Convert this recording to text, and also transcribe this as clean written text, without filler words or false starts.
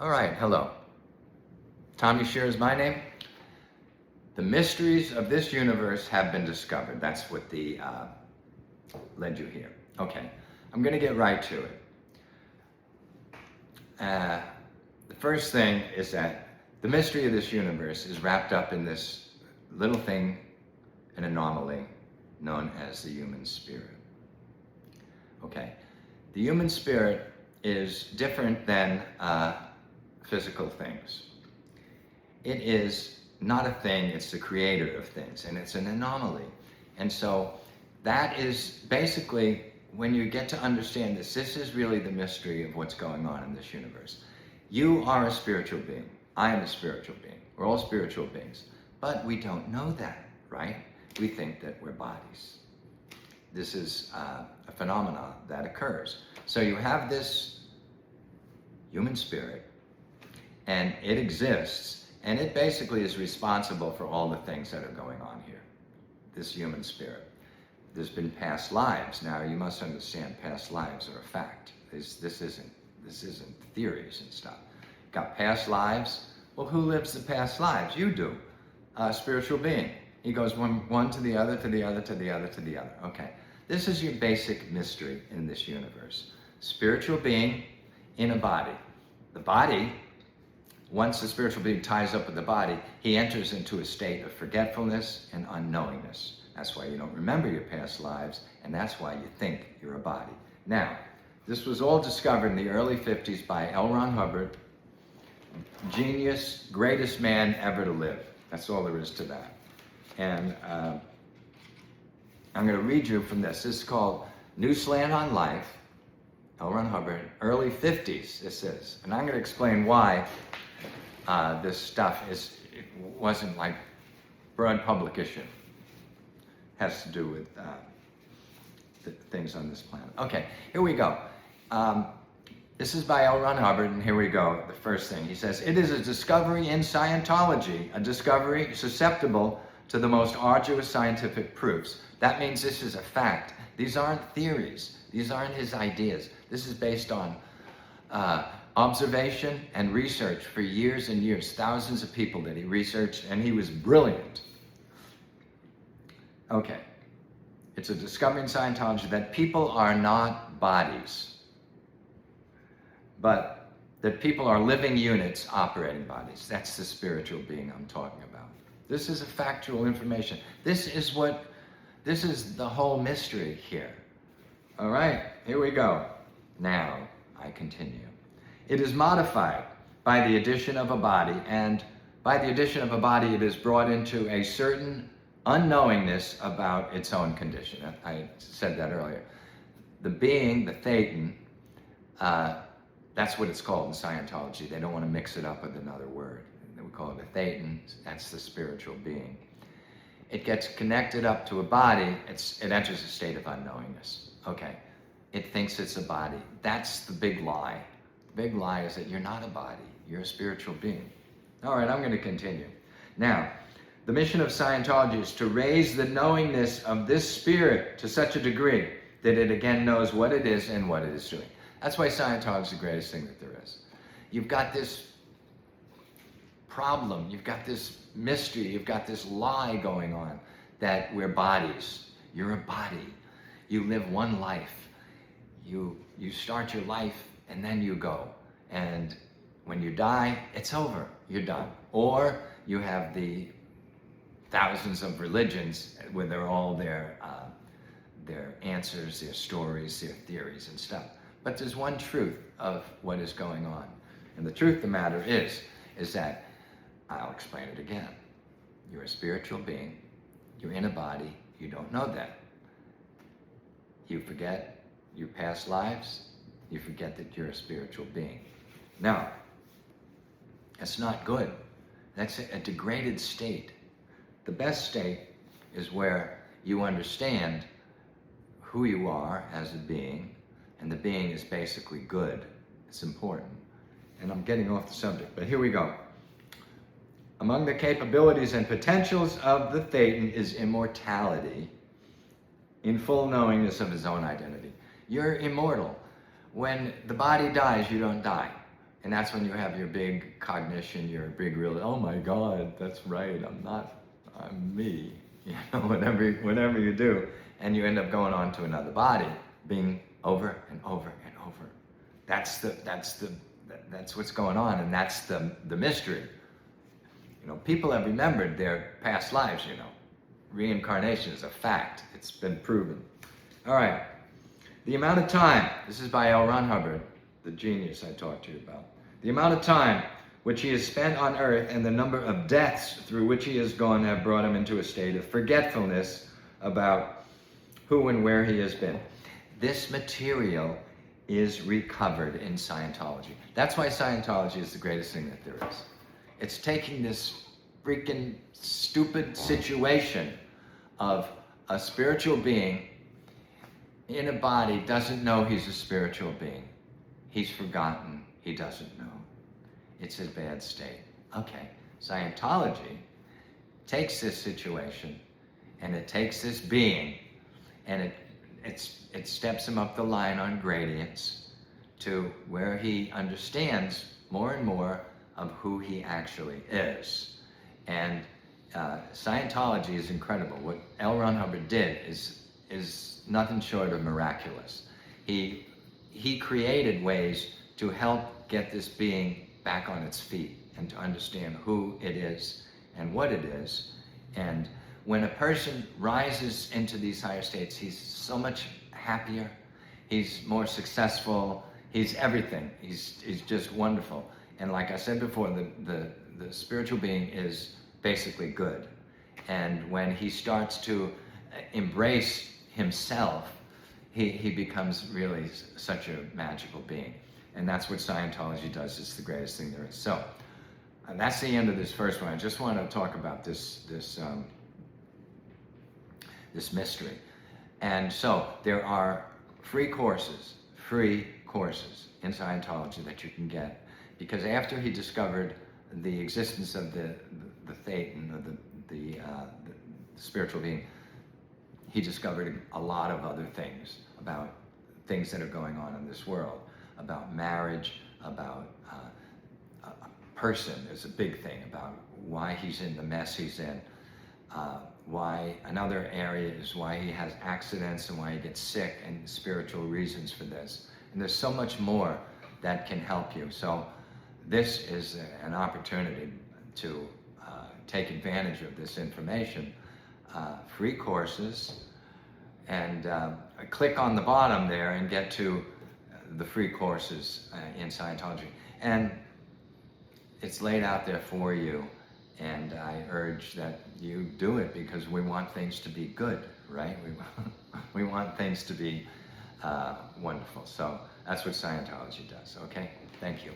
All right, hello. Tommy Shear is my name. The mysteries of this universe have been discovered. That's what the led you here. Okay, I'm going to get right to it. The first thing is that the mystery of this universe is wrapped up in this little thing, an anomaly known as the human spirit. Okay, the human spirit is different than physical things. It is not a thing, it's the creator of things, and it's an anomaly. And so that is basically, when you get to understand this is really the mystery of what's going on in this universe. You are a spiritual being. I am a spiritual being. We're all spiritual beings. But we don't know that, right? We think that we're bodies. This is a phenomenon that occurs. So you have this human spirit, and it exists, and it basically is responsible for all the things that are going on here, this human spirit. There's been past lives. Now, you must understand, past lives are a fact. This isn't theories and stuff. Got past lives? Well, who lives the past lives? You do. A spiritual being. He goes one to the other, to the other, to the other, to the other. Okay. This is your basic mystery in this universe. Spiritual being in a body. The body, once the spiritual being ties up with the body, he enters into a state of forgetfulness and unknowingness. That's why you don't remember your past lives, and that's why you think you're a body. Now, this was all discovered in the early 50s by L. Ron Hubbard. Genius, greatest man ever to live. That's all there is to that. And I'm going to read you from this. This is called New Slant on Life, L. Ron Hubbard, early 50s, this is. And I'm going to explain why this stuff wasn't like broad publication. Has to do with the things on this planet. Okay, here we go. This is by L. Ron Hubbard, and here we go. The first thing he says: it is a discovery in Scientology, a discovery susceptible to the most arduous scientific proofs. That means this is a fact. These aren't theories. These aren't his ideas. This is based on observation and research for years and years. Thousands of people that he researched, and he was brilliant. Okay. It's a discovery in Scientology that people are not bodies, but that people are living units operating bodies. That's the spiritual being I'm talking about. This is a factual information. This is the whole mystery here. All right, here we go. Now, I continue. It is modified by the addition of a body, and by the addition of a body, it is brought into a certain unknowingness about its own condition. I said that earlier. The being, the Thetan, that's what it's called in Scientology. They don't want to mix it up with another word. We call it a Thetan. That's the spiritual being. It gets connected up to a body. It enters a state of unknowingness. Okay. It thinks it's a body. That's the big lie. The big lie is that you're not a body. You're a spiritual being. All right, I'm going to continue. Now, the mission of Scientology is to raise the knowingness of this spirit to such a degree that it again knows what it is and what it is doing. That's why Scientology is the greatest thing that there is. You've got this problem, you've got this mystery, you've got this lie going on that we're bodies. You're a body. You live one life. You start your life and then you go. And when you die, it's over. You're done. Or you have the thousands of religions where they're all their answers, their stories, their theories and stuff. But there's one truth of what is going on. And the truth of the matter is that, I'll explain it again. You're a spiritual being. You're in a body. You don't know that. You forget your past lives. You forget that you're a spiritual being. Now, that's not good. That's a degraded state. The best state is where you understand who you are as a being, and the being is basically good. It's important. And I'm getting off the subject, but here we go. Among the capabilities and potentials of the Thetan is immortality in full knowingness of his own identity. You're immortal. When the body dies, you don't die. And that's when you have your big cognition, your big real, oh my God, that's right, I'm me. You know, whatever you do, and you end up going on to another body, being over and over and over. That's what's going on, and that's the mystery. You know, people have remembered their past lives, you know. Reincarnation is a fact. It's been proven. All right. The amount of time, this is by L. Ron Hubbard, the genius I talked to you about. The amount of time which he has spent on earth and the number of deaths through which he has gone have brought him into a state of forgetfulness about who and where he has been. This material is recovered in Scientology. That's why Scientology is the greatest thing that there is. It's taking this freaking stupid situation of a spiritual being in a body, doesn't know he's a spiritual being. He's forgotten, he doesn't know. It's a bad state. Okay, Scientology takes this situation and it takes this being and it steps him up the line on gradients to where he understands more and more of who he actually is. And Scientology is incredible. What L. Ron Hubbard did is nothing short of miraculous. He created ways to help get this being back on its feet and to understand who it is and what it is. And when a person rises into these higher states, he's so much happier, he's more successful, he's everything. He's just wonderful. And like I said before, the spiritual being is basically good. And when he starts to embrace himself, he becomes really such a magical being. And that's what Scientology does. It's the greatest thing there is. So, and that's the end of this first one. I just want to talk about this mystery. And so there are free courses in Scientology that you can get, because after he discovered the existence of the Thetan, or the spiritual being, he discovered a lot of other things about things that are going on in this world, about marriage, about a person is a big thing, about why he's in the mess he's in, why another area is why he has accidents and why he gets sick, and spiritual reasons for this. And there's so much more that can help you. So this is an opportunity to take advantage of this information. Free courses, and click on the bottom there and get to the free courses in Scientology. And it's laid out there for you, and I urge that you do it, because we want things to be good, right? We want things to be wonderful. So that's what Scientology does, okay? Thank you.